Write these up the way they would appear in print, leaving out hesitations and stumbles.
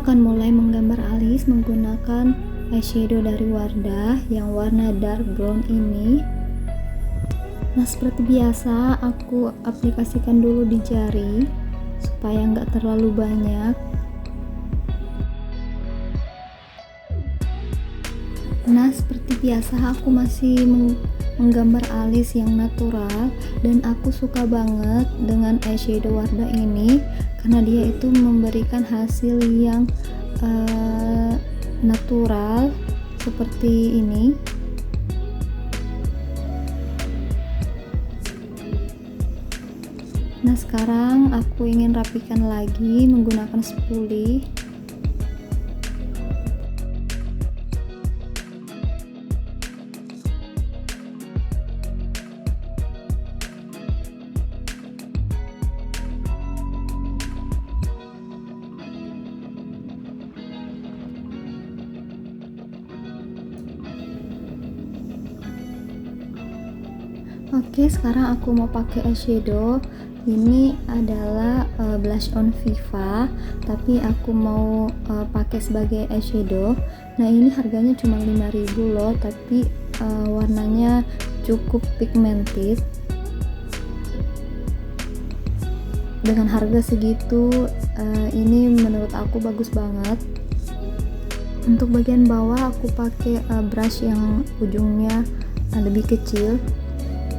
akan mulai menggambar alis menggunakan eyeshadow dari Wardah yang warna dark brown ini. Nah, seperti biasa aku aplikasikan dulu di jari supaya nggak terlalu banyak. Nah, seperti biasa aku masih menggambar alis yang natural, dan aku suka banget dengan eyeshadow Wardah ini karena dia itu memberikan hasil yang natural seperti ini. Nah, sekarang aku ingin rapikan lagi menggunakan spoolie. Oke, sekarang aku mau pakai eyeshadow. Ini adalah blush on Viva, tapi aku mau pakai sebagai eyeshadow. Nah, ini harganya cuma 5.000 loh, tapi warnanya cukup pigmented. Dengan harga segitu, ini menurut aku bagus banget. Untuk bagian bawah aku pakai brush yang ujungnya lebih kecil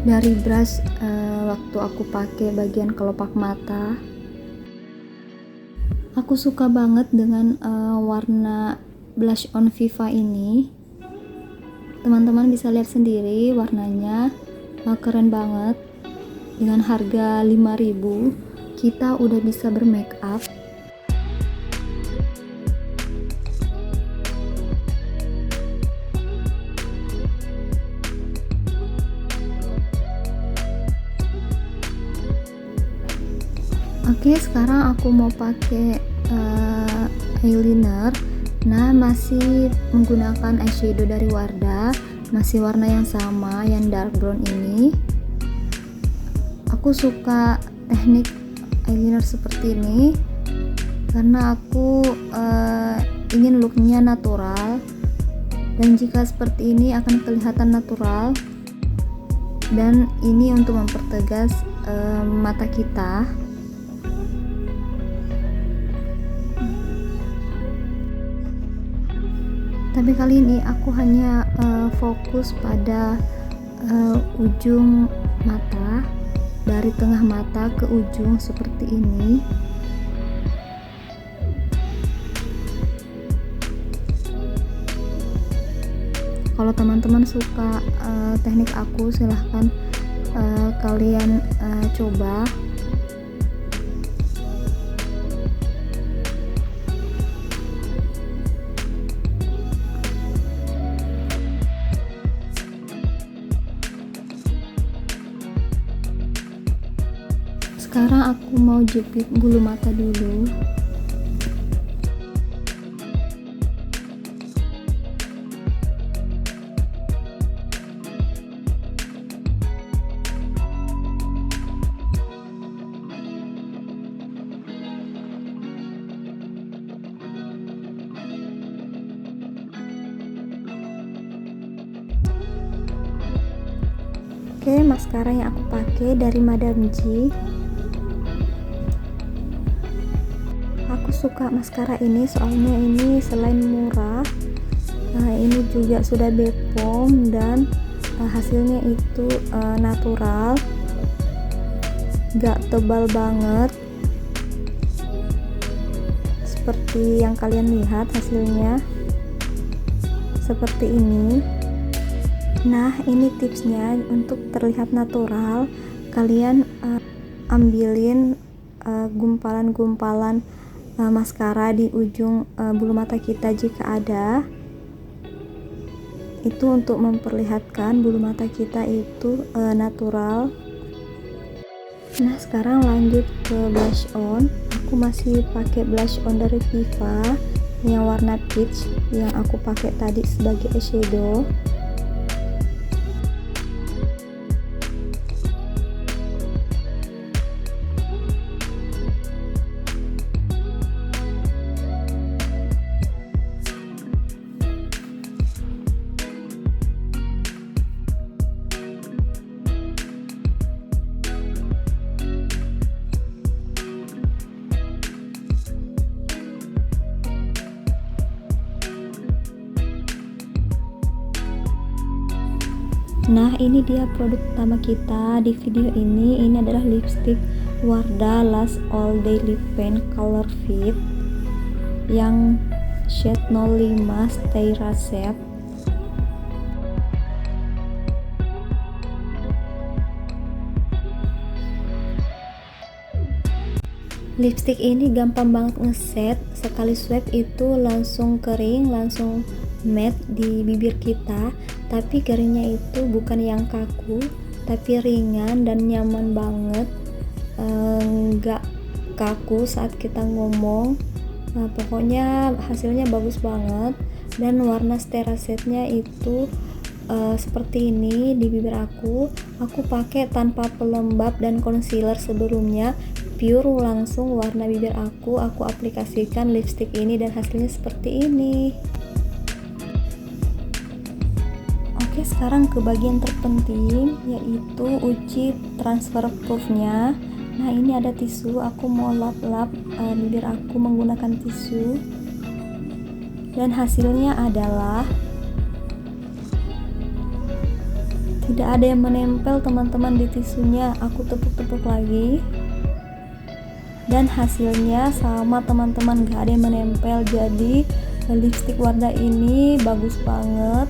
dari brush waktu aku pakai bagian kelopak mata. Aku suka banget dengan warna blush on Viva ini. Teman-teman bisa lihat sendiri warnanya keren banget. Dengan harga 5.000 kita udah bisa bermake up. Oke, sekarang aku mau pakai eyeliner. Nah, masih menggunakan eyeshadow dari Wardah, masih warna yang sama, yang dark brown ini. Aku suka teknik eyeliner seperti ini karena aku ingin looknya natural, dan jika seperti ini akan kelihatan natural, dan ini untuk mempertegas mata kita. Tapi kali ini aku hanya fokus pada ujung mata, dari tengah mata ke ujung seperti ini. Kalau teman-teman suka teknik aku, silahkan kalian coba. Sekarang aku mau jepit bulu mata dulu. Oke, maskara yang aku pakai dari Madame G. Aku suka maskara ini soalnya ini selain murah, ini juga sudah Bepom, dan hasilnya itu natural, gak tebal banget seperti yang kalian lihat. Hasilnya seperti ini. Nah, ini tipsnya untuk terlihat natural. Kalian ambilin gumpalan-gumpalan maskara di ujung bulu mata kita jika ada. Itu untuk memperlihatkan bulu mata kita itu natural. Nah, sekarang lanjut ke blush on. Aku masih pakai blush on dari Viva yang warna peach yang aku pakai tadi sebagai eyeshadow. Nah, ini dia produk utama kita di video ini. Ini adalah lipstick Wardah Lash All Day Lip Paint Color Fit yang shade 05 Stay Racet. Lipstick ini gampang banget ngeset, sekali swipe itu langsung kering, langsung matte di bibir kita. Tapi keringnya itu bukan yang kaku, tapi ringan dan nyaman banget, nggak kaku saat kita ngomong. Nah, pokoknya hasilnya bagus banget. Dan warna Sterasetnya itu seperti ini di bibir aku pakai tanpa pelembab dan concealer sebelumnya, pure langsung warna bibir aku aplikasikan lipstick ini dan hasilnya seperti ini. Oke, sekarang ke bagian terpenting, yaitu uji transfer proofnya. Nah, ini ada tisu, aku mau lap-lap bibir aku menggunakan tisu dan hasilnya adalah tidak ada yang menempel teman-teman di tisunya. Aku tepuk-tepuk lagi dan hasilnya sama teman-teman, gak ada yang menempel. Jadi lipstick Wardah ini bagus banget.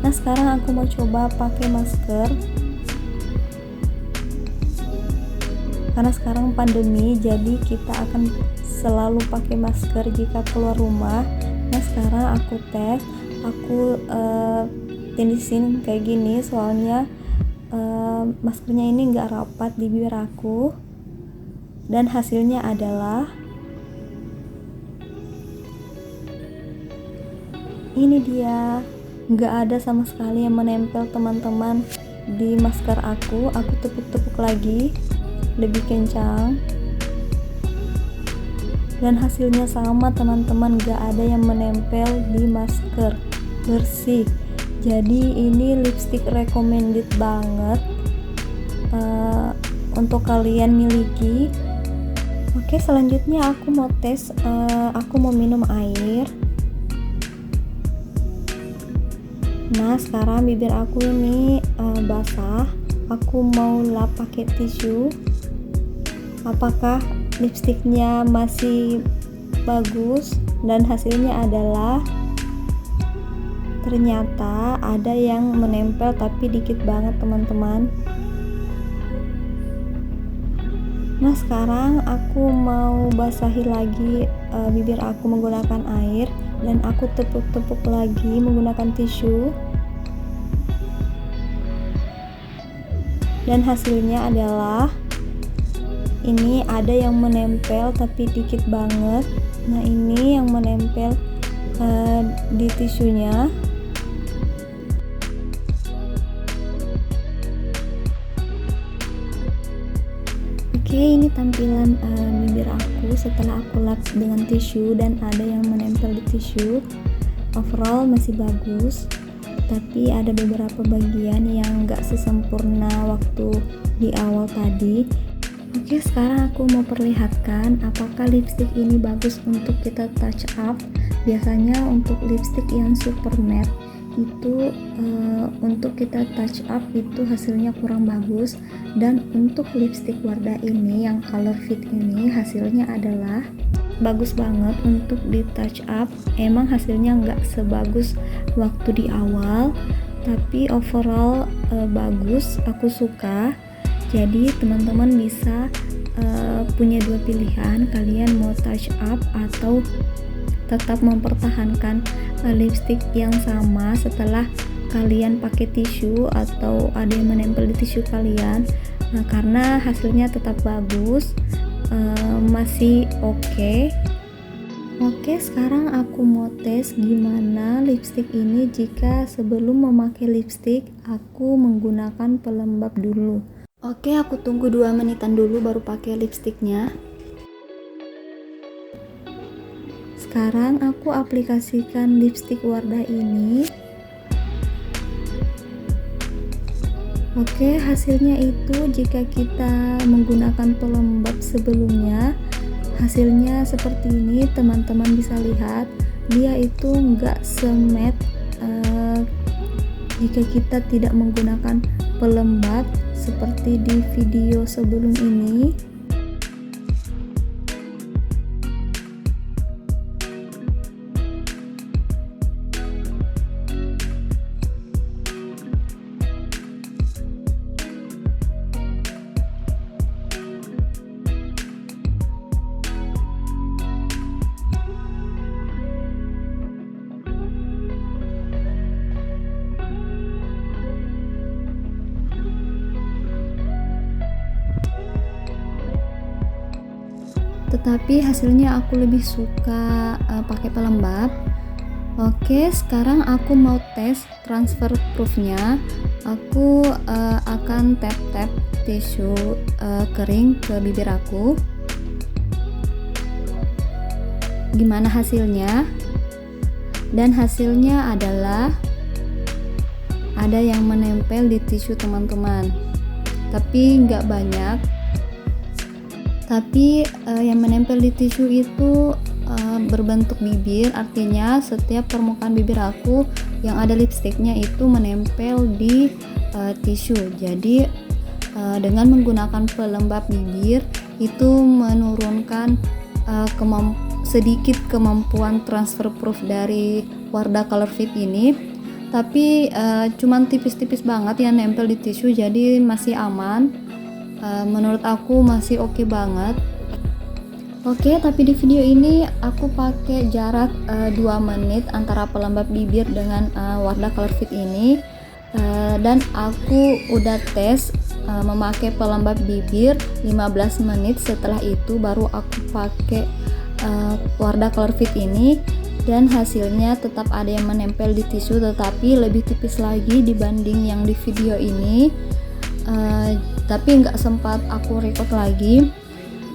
Nah, sekarang aku mau coba pakai masker karena sekarang pandemi, jadi kita akan selalu pakai masker jika keluar rumah. Nah, sekarang aku tes, aku tindisin kayak gini, soalnya maskernya ini nggak rapat di bibir aku, dan hasilnya adalah ini dia, nggak ada sama sekali yang menempel teman-teman di masker aku tepuk-tepuk lagi lebih kencang dan hasilnya sama teman-teman, nggak ada yang menempel di masker, bersih. Jadi ini lipstick recommended banget untuk kalian miliki. Oke, selanjutnya aku mau tes, aku mau minum air. Nah, sekarang bibir aku ini basah, aku mau lap pakai tisu. Apakah lipstiknya masih bagus? Dan hasilnya adalah ternyata ada yang menempel tapi dikit banget teman-teman. Nah, sekarang aku mau basahi lagi bibir aku menggunakan air dan aku tepuk-tepuk lagi menggunakan tisu. Dan hasilnya adalah ini ada yang menempel tapi dikit banget. Nah, ini yang menempel di tisunya. Oke, ini tampilan bibir aku setelah aku lap dengan tisu dan ada yang menempel di tisu. Overall masih bagus, tapi ada beberapa bagian yang gak sesempurna waktu di awal tadi. Oke, sekarang aku mau perlihatkan apakah lipstick ini bagus untuk kita touch up. Biasanya untuk lipstick yang super matte itu untuk kita touch up itu hasilnya kurang bagus, dan untuk lipstick Wardah ini yang color fit ini hasilnya adalah bagus banget untuk di touch up. Emang hasilnya nggak sebagus waktu di awal, tapi overall bagus, aku suka. Jadi teman-teman bisa punya dua pilihan, kalian mau touch up atau tetap mempertahankan lipstick yang sama setelah kalian pakai tisu atau ada yang menempel di tisu kalian. Nah, karena hasilnya tetap bagus, masih oke. Oke, sekarang aku mau tes gimana lipstick ini jika sebelum memakai lipstick aku menggunakan pelembab dulu. Oke, aku tunggu 2 menitan dulu baru pakai lipsticknya. Sekarang aku aplikasikan lipstick Wardah ini. Oke, hasilnya itu jika kita menggunakan pelembab sebelumnya, hasilnya seperti ini. Teman-teman bisa lihat, dia itu nggak semet jika kita tidak menggunakan pelembab seperti di video sebelum ini. Tetapi hasilnya aku lebih suka pakai pelembab. Oke, sekarang aku mau tes transfer proofnya. Aku akan tap tisu kering ke bibir aku. Gimana hasilnya? Dan hasilnya adalah ada yang menempel di tisu teman-teman, tapi nggak banyak. Tapi yang menempel di tisu itu berbentuk bibir, artinya setiap permukaan bibir aku yang ada lipstiknya itu menempel di tisu. Jadi dengan menggunakan pelembab bibir itu menurunkan sedikit kemampuan transfer proof dari Wardah Color Fit ini. Tapi cuman tipis-tipis banget yang nempel di tisu, jadi masih aman. Menurut aku masih oke banget. Oke, tapi di video ini aku pakai jarak 2 menit antara pelembab bibir dengan Wardah Color Fit ini, dan aku udah tes memakai pelembab bibir 15 menit. Setelah itu baru aku pakai Wardah Color Fit ini, dan hasilnya tetap ada yang menempel di tisu, tetapi lebih tipis lagi dibanding yang di video ini. Tapi nggak sempat aku record lagi.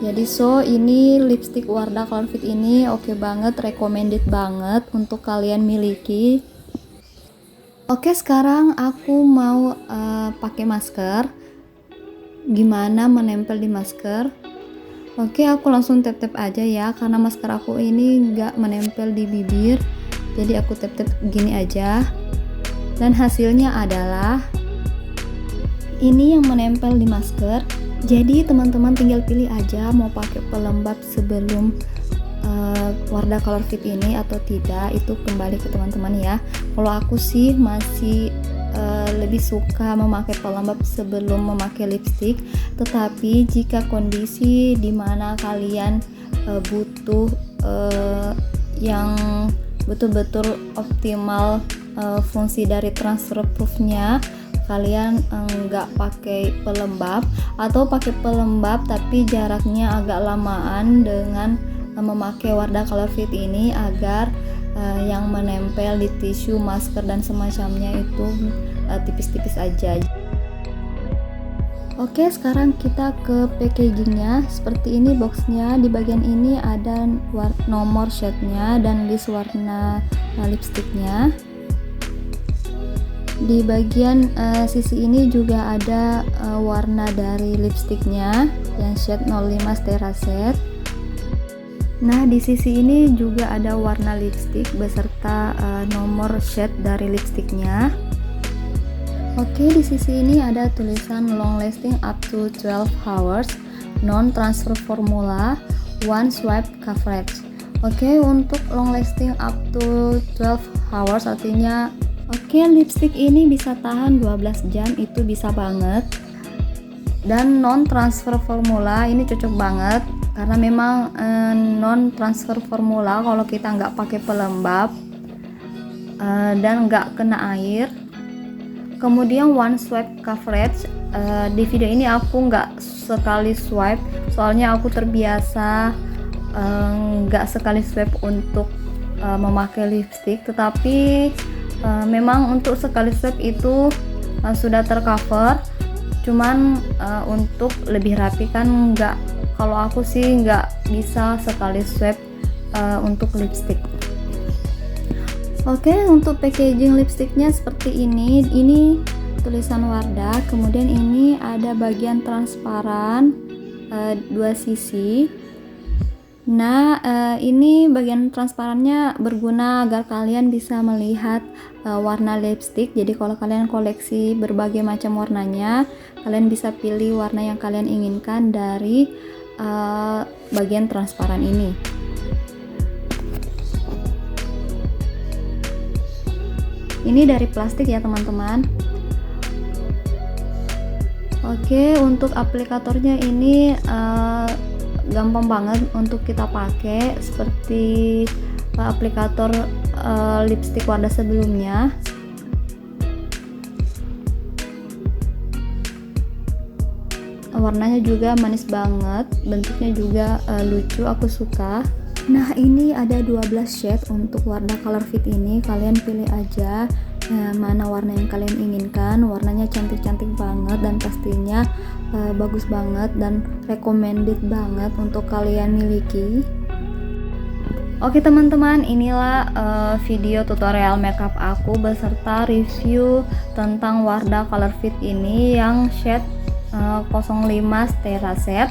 Jadi ini lipstick Wardah Color Fit ini oke banget, recommended banget untuk kalian miliki. Oke, sekarang aku mau pakai masker. Gimana menempel di masker? Oke, aku langsung tap-tap aja ya, karena masker aku ini nggak menempel di bibir, jadi aku tap-tap gini aja. Dan hasilnya adalah ini yang menempel di masker. Jadi teman-teman tinggal pilih aja mau pakai pelembab sebelum Wardah Color Fit ini atau tidak, itu kembali ke teman-teman ya. Kalau aku sih masih lebih suka memakai pelembab sebelum memakai lipstick. Tetapi jika kondisi dimana kalian butuh yang betul-betul optimal fungsi dari transfer proofnya, kalian nggak pakai pelembab atau pakai pelembab tapi jaraknya agak lamaan dengan memakai Wardah Color Fit ini, agar yang menempel di tisu, masker dan semacamnya itu tipis-tipis aja. Oke, sekarang kita ke packagingnya. Seperti ini boxnya. Di bagian ini ada nomor shade-nya dan list warna lipstiknya. Di bagian sisi ini juga ada warna dari lipstiknya yang shade 05 Terraset. Nah, di sisi ini juga ada warna lipstik beserta nomor shade dari lipstiknya. Oke, di sisi ini ada tulisan long lasting up to 12 hours, non transfer formula, one swipe coverage. Oke, untuk long lasting up to 12 hours artinya lipstick ini bisa tahan 12 jam, itu bisa banget. Dan non transfer formula ini cocok banget karena memang non transfer formula kalau kita nggak pakai pelembab dan nggak kena air. Kemudian one swipe coverage, di video ini aku nggak sekali swipe, soalnya aku terbiasa nggak sekali swipe untuk memakai lipstick. Tetapi memang untuk sekali swipe itu sudah tercover, cuman untuk lebih rapi kan nggak, kalau aku sih nggak bisa sekali swipe untuk lipstick. Oke, untuk packaging lipstiknya seperti ini. Ini tulisan Wardah, kemudian ini ada bagian transparan dua sisi. Nah, ini bagian transparannya berguna agar kalian bisa melihat warna lipstick. Jadi kalau kalian koleksi berbagai macam warnanya, kalian bisa pilih warna yang kalian inginkan dari bagian transparan ini. Ini dari plastik ya teman-teman. Oke, untuk aplikatornya ini gampang banget untuk kita pakai seperti aplikator lipstick Wardah sebelumnya. Warnanya juga manis banget, bentuknya juga lucu, aku suka. Nah, ini ada 12 shade untuk Wardah Color Fit ini. Kalian pilih aja mana warna yang kalian inginkan. Warnanya cantik-cantik banget dan pastinya bagus banget dan recommended banget untuk kalian miliki. Oke teman-teman, inilah video tutorial makeup aku beserta review tentang Wardah Color Fit ini yang shade 05 Stera Set.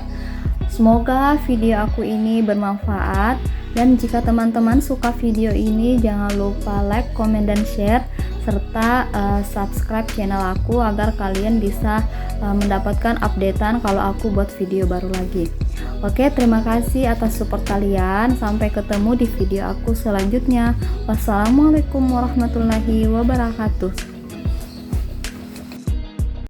Semoga video aku ini bermanfaat, dan jika teman-teman suka video ini jangan lupa like, comment, dan share serta subscribe channel aku agar kalian bisa mendapatkan updatean kalau aku buat video baru lagi. Oke, terima kasih atas support kalian. Sampai ketemu di video aku selanjutnya. Wassalamualaikum warahmatullahi wabarakatuh.